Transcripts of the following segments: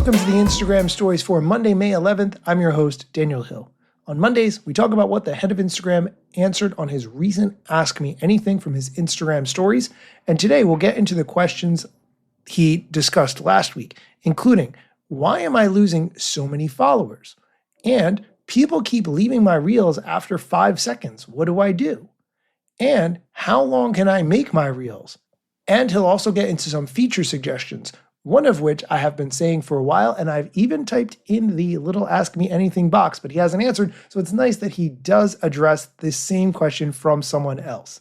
Welcome to the Instagram Stories for Monday, May 11th. I'm your host, Daniel Hill. On Mondays, we talk about what the head of Instagram answered on his recent Ask Me Anything from his Instagram stories. And today we'll get into the questions he discussed last week, including, why am I losing so many followers? And people keep leaving my reels after 5 seconds. What do I do? And how long can I make my reels? And he'll also get into some feature suggestions, one of which I have been saying for a while, and I've even typed in the little Ask Me Anything box, but he hasn't answered, so it's nice that he does address this same question from someone else.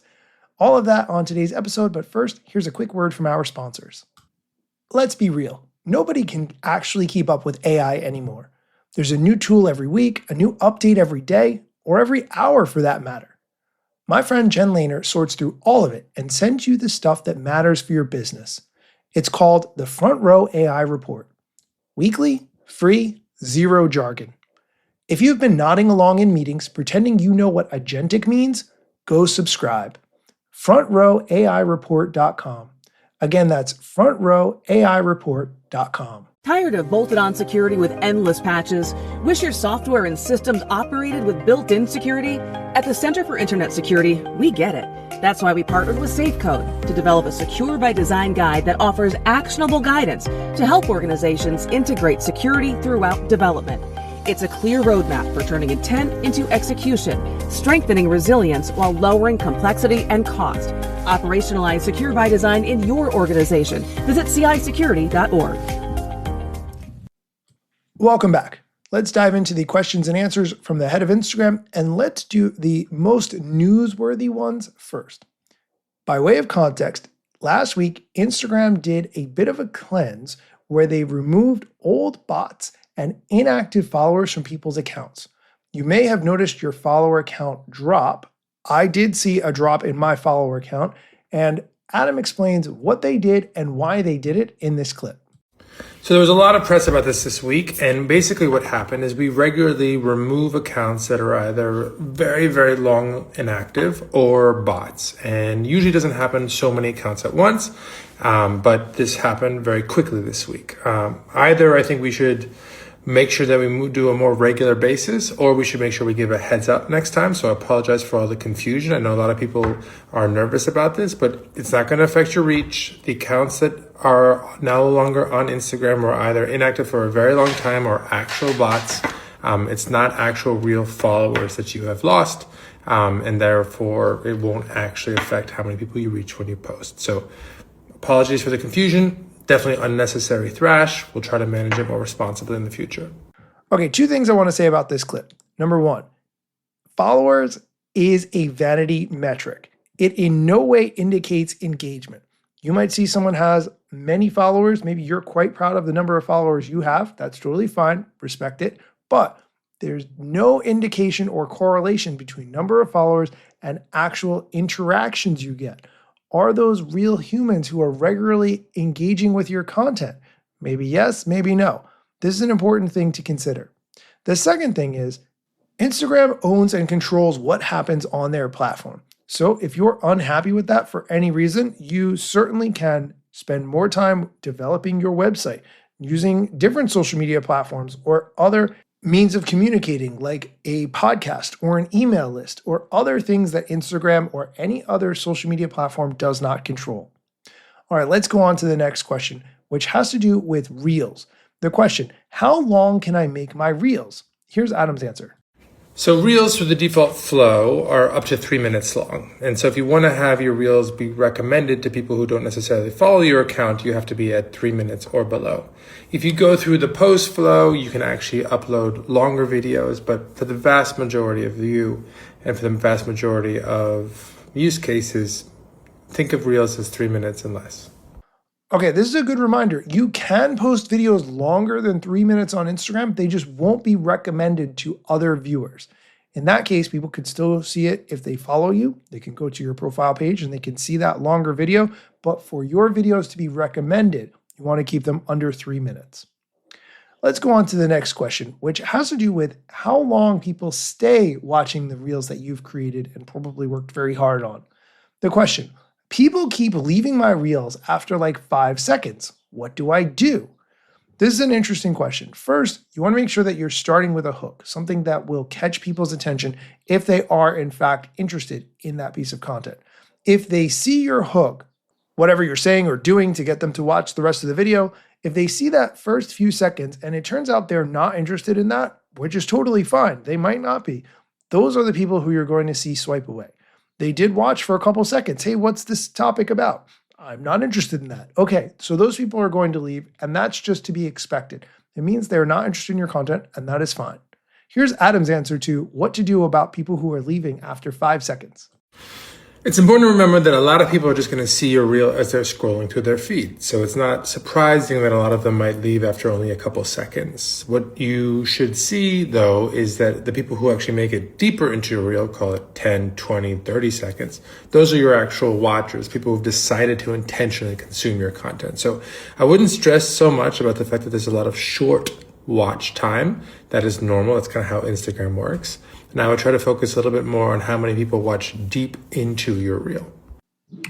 All of that on today's episode, but first, here's a quick word from our sponsors. Let's be real. Nobody can actually keep up with AI anymore. There's a new tool every week, a new update every day, or every hour for that matter. My friend Jen Lehner sorts through all of it and sends you the stuff that matters for your business. It's called the Front Row AI Report. Weekly, free, zero jargon. If you've been nodding along in meetings pretending you know what agentic means, go subscribe. FrontRowAIReport.com. Again, that's FrontRowAIReport.com. Tired of bolted-on security with endless patches? Wish your software and systems operated with built-in security? At the Center for Internet Security, we get it. That's why we partnered with SafeCode to develop a Secure by Design guide that offers actionable guidance to help organizations integrate security throughout development. It's a clear roadmap for turning intent into execution, strengthening resilience while lowering complexity and cost. Operationalize Secure by Design in your organization. Visit CISecurity.org. Welcome back. Let's dive into the questions and answers from the head of Instagram, and let's do the most newsworthy ones first. By way of context, last week, Instagram did a bit of a cleanse where they removed old bots and inactive followers from people's accounts. You may have noticed your follower count drop. I did see a drop in my follower count, and Adam explains what they did and why they did it in this clip. So there was a lot of press about this week, and basically what happened is we regularly remove accounts that are either very, very long inactive or bots. And usually doesn't happen so many accounts at once, but this happened very quickly this week. Either I think we should make sure that we do a more regular basis, or we should make sure we give a heads up next time. So I apologize for all the confusion. I know a lot of people are nervous about this, but it's not going to affect your reach. The accounts that are no longer on Instagram were either inactive for a very long time or actual bots. It's not actual real followers that you have lost, and therefore it won't actually affect how many people you reach when you post. So apologies for the confusion. Definitely unnecessary thrash. We'll try to manage it more responsibly in the future. Okay, 2 things I want to say about this clip. Number 1, followers is a vanity metric. It in no way indicates engagement. You might see someone has many followers. Maybe you're quite proud of the number of followers you have. That's totally fine. Respect it. But there's no indication or correlation between number of followers and actual interactions you get. Are those real humans who are regularly engaging with your content? Maybe yes, maybe no. This is an important thing to consider. The second thing is Instagram owns and controls what happens on their platform. So if you're unhappy with that for any reason, you certainly can spend more time developing your website, using different social media platforms or other means of communicating like a podcast or an email list or other things that Instagram or any other social media platform does not control. All right, let's go on to the next question, which has to do with Reels. The question, how long can I make my Reels? Here's Adam's answer. So Reels through the default flow are up to 3 minutes long. And so if you want to have your Reels be recommended to people who don't necessarily follow your account, you have to be at 3 minutes or below. If you go through the post flow, you can actually upload longer videos, but for the vast majority of you and for the vast majority of use cases, think of Reels as 3 minutes and less. Okay, this is a good reminder. You can post videos longer than 3 minutes on Instagram. They just won't be recommended to other viewers. In that case, people could still see it if they follow you. They can go to your profile page and they can see that longer video. But for your videos to be recommended, you want to keep them under 3 minutes. Let's go on to the next question, which has to do with how long people stay watching the Reels that you've created and probably worked very hard on. The question, people keep leaving my Reels after like 5 seconds. What do I do? This is an interesting question. First, you want to make sure that you're starting with a hook, something that will catch people's attention if they are in fact interested in that piece of content. If they see your hook, whatever you're saying or doing to get them to watch the rest of the video, if they see that first few seconds and it turns out they're not interested in that, which is totally fine, they might not be, those are the people who you're going to see swipe away. They did watch for a couple seconds. Hey, what's this topic about? I'm not interested in that. Okay, so those people are going to leave, and that's just to be expected. It means they're not interested in your content, and that is fine. Here's Adam's answer to what to do about people who are leaving after 5 seconds. It's important to remember that a lot of people are just going to see your reel as they're scrolling through their feed. So it's not surprising that a lot of them might leave after only a couple seconds. What you should see, though, is that the people who actually make it deeper into your reel, call it 10, 20, 30 seconds, those are your actual watchers, people who've decided to intentionally consume your content. So I wouldn't stress so much about the fact that there's a lot of short watch time. That is normal. That's kind of how Instagram works. And I would try to focus a little bit more on how many people watch deep into your reel.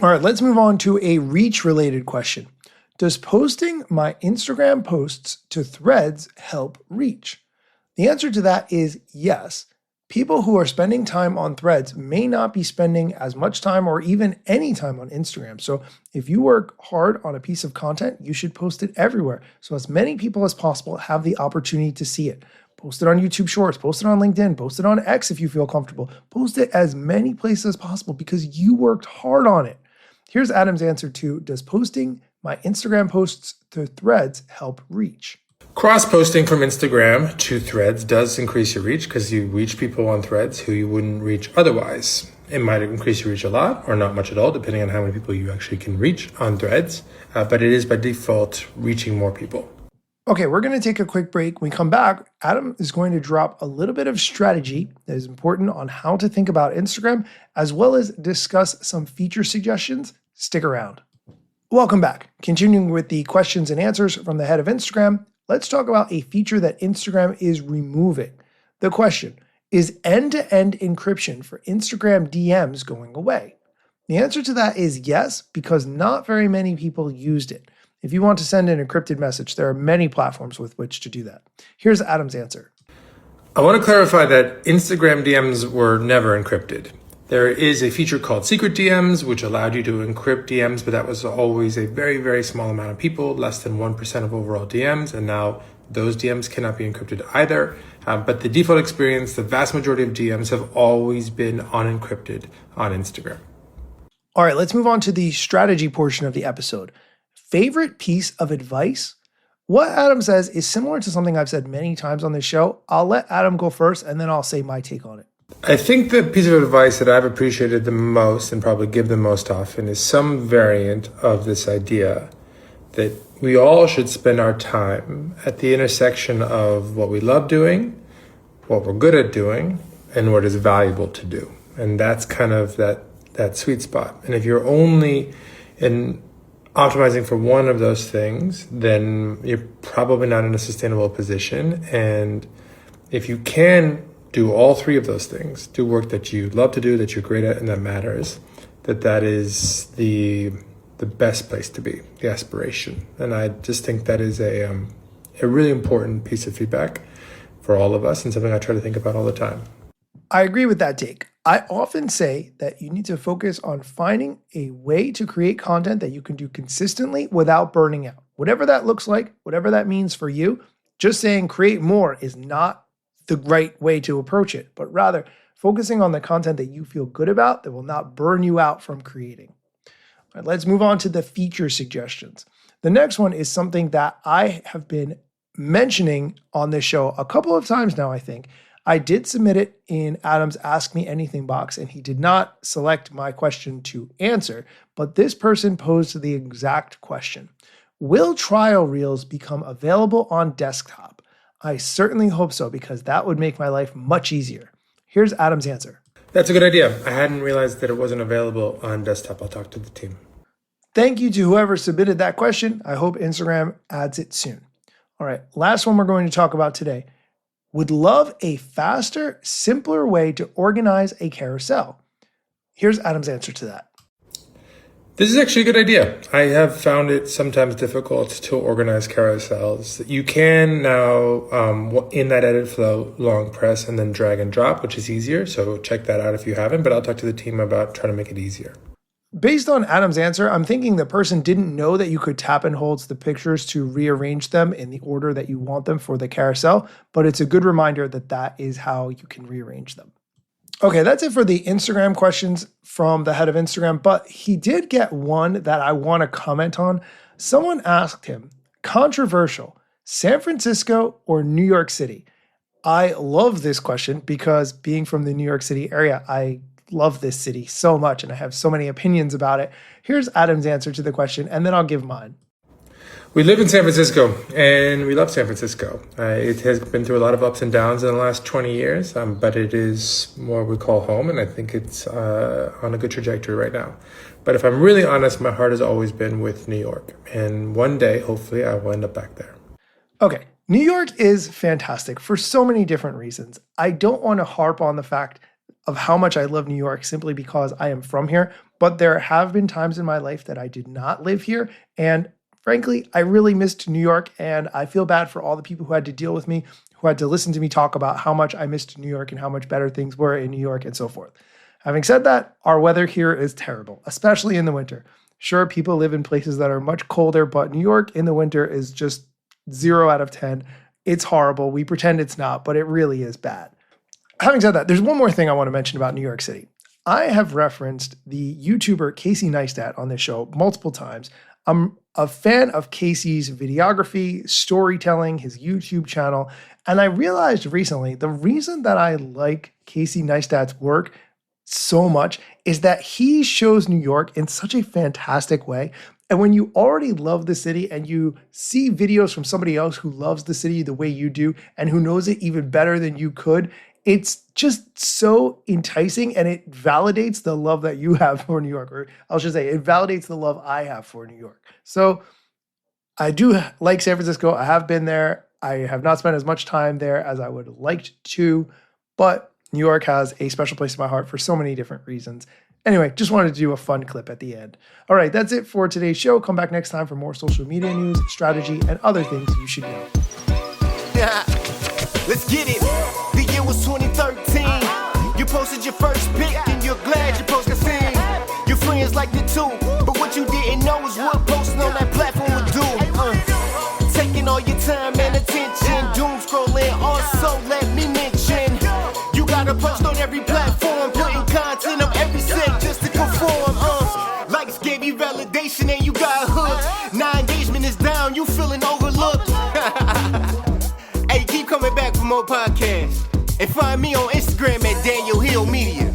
All right, let's move on to a reach-related question. Does posting my Instagram posts to Threads help reach? The answer to that is yes. People who are spending time on Threads may not be spending as much time or even any time on Instagram. So if you work hard on a piece of content, you should post it everywhere so as many people as possible have the opportunity to see it. Post it on YouTube Shorts, post it on LinkedIn, post it on X if you feel comfortable. Post it as many places as possible because you worked hard on it. Here's Adam's answer to, does posting my Instagram posts to Threads help reach? Cross-posting from Instagram to Threads does increase your reach because you reach people on Threads who you wouldn't reach otherwise. It might increase your reach a lot or not much at all, depending on how many people you actually can reach on Threads. But it is by default reaching more people. Okay, we're going to take a quick break. When we come back, Adam is going to drop a little bit of strategy that is important on how to think about Instagram, as well as discuss some feature suggestions. Stick around. Welcome back. Continuing with the questions and answers from the head of Instagram, let's talk about a feature that Instagram is removing. The question, is end-to-end encryption for Instagram DMs going away? The answer to that is yes, because not very many people used it. If you want to send an encrypted message, there are many platforms with which to do that. Here's Adam's answer. I want to clarify that Instagram DMs were never encrypted. There is a feature called Secret DMs, which allowed you to encrypt DMs, but that was always a very, very small amount of people, less than 1% of overall DMs. And now those DMs cannot be encrypted either. But the default experience, the vast majority of DMs have always been unencrypted on Instagram. All right, let's move on to the strategy portion of the episode. Favorite piece of advice? What Adam says is similar to something I've said many times on this show. I'll let Adam go first, and then I'll say my take on it. I think the piece of advice that I've appreciated the most and probably give the most often is some variant of this idea that we all should spend our time at the intersection of what we love doing, what we're good at doing, and what is valuable to do. And that's kind of that sweet spot. And if you're only optimizing for one of those things, then you're probably not in a sustainable position. And if you can do all three of those things, do work that you love to do, that you're great at, and that matters, that is the best place to be, the aspiration. And I just think that is a really important piece of feedback for all of us and something I try to think about all the time. I agree with that take. I often say that you need to focus on finding a way to create content that you can do consistently without burning out. Whatever that looks like, whatever that means for you, just saying create more is not the right way to approach it, but rather focusing on the content that you feel good about that will not burn you out from creating. All right, let's move on to the feature suggestions. The next one is something that I have been mentioning on this show a couple of times now, I think. I did submit it in Adam's Ask Me Anything box, and he did not select my question to answer, but this person posed the exact question. Will trial reels become available on desktop? I certainly hope so, because that would make my life much easier. Here's Adam's answer. That's a good idea. I hadn't realized that it wasn't available on desktop. I'll talk to the team. Thank you to whoever submitted that question. I hope Instagram adds it soon. All right, last one we're going to talk about today. Would love a faster, simpler way to organize a carousel. Here's Adam's answer to that. This is actually a good idea. I have found it sometimes difficult to organize carousels. You can now, in that edit flow, long press and then drag and drop, which is easier. So check that out if you haven't, but I'll talk to the team about trying to make it easier. Based on Adam's answer, I'm thinking the person didn't know that you could tap and hold the pictures to rearrange them in the order that you want them for the carousel, but it's a good reminder that that is how you can rearrange them. Okay, that's it for the Instagram questions from the head of Instagram, but he did get one that I want to comment on. Someone asked him, controversial, San Francisco or New York City? I love this question because being from the New York City area, I love this city so much and I have so many opinions about it. Here's Adam's answer to the question, and then I'll give mine. We live in San Francisco, and we love San Francisco. It has been through a lot of ups and downs in the last 20 years, but it is what we call home, and I think it's on a good trajectory right now. But if I'm really honest, my heart has always been with New York, and one day, hopefully, I will end up back there. Okay, New York is fantastic for so many different reasons. I don't want to harp on the fact of how much I love New York simply because I am from here, but there have been times in my life that I did not live here, and frankly, I really missed New York, and I feel bad for all the people who had to deal with me, who had to listen to me talk about how much I missed New York and how much better things were in New York and so forth. Having said that, our weather here is terrible, especially in the winter. Sure, people live in places that are much colder, but New York in the winter is just 0 out of 10. It's horrible. We pretend it's not, but it really is bad. Having said that, there's one more thing I want to mention about New York City. I have referenced the YouTuber Casey Neistat on this show multiple times. I'm a fan of Casey's videography, storytelling, his YouTube channel, and I realized recently the reason that I like Casey Neistat's work so much is that he shows New York in such a fantastic way. And when you already love the city and you see videos from somebody else who loves the city the way you do and who knows it even better than you could, it's just so enticing and it validates the love that you have for New York. Or I should say, it validates the love I have for New York. So I do like San Francisco. I have been there. I have not spent as much time there as I would have liked to, but New York has a special place in my heart for so many different reasons. Anyway, just wanted to do a fun clip at the end. All right, that's it for today's show. Come back next time for more social media news, strategy, and other things you should know. Let's get it. The year was 2013. You posted your first pic and you're glad you posted seen. Your friends liked it too, but what you didn't know is what posting on that platform would do. Taking all your time and attention, doom scrolling. Also, let me mention, you gotta post on every platform, putting content on every set just to conform. Likes gave you validation and you got hooked. Now engagement is down, you feeling overlooked. Hey, keep coming back for more podcasts. And find me on Instagram at Daniel Hill Media.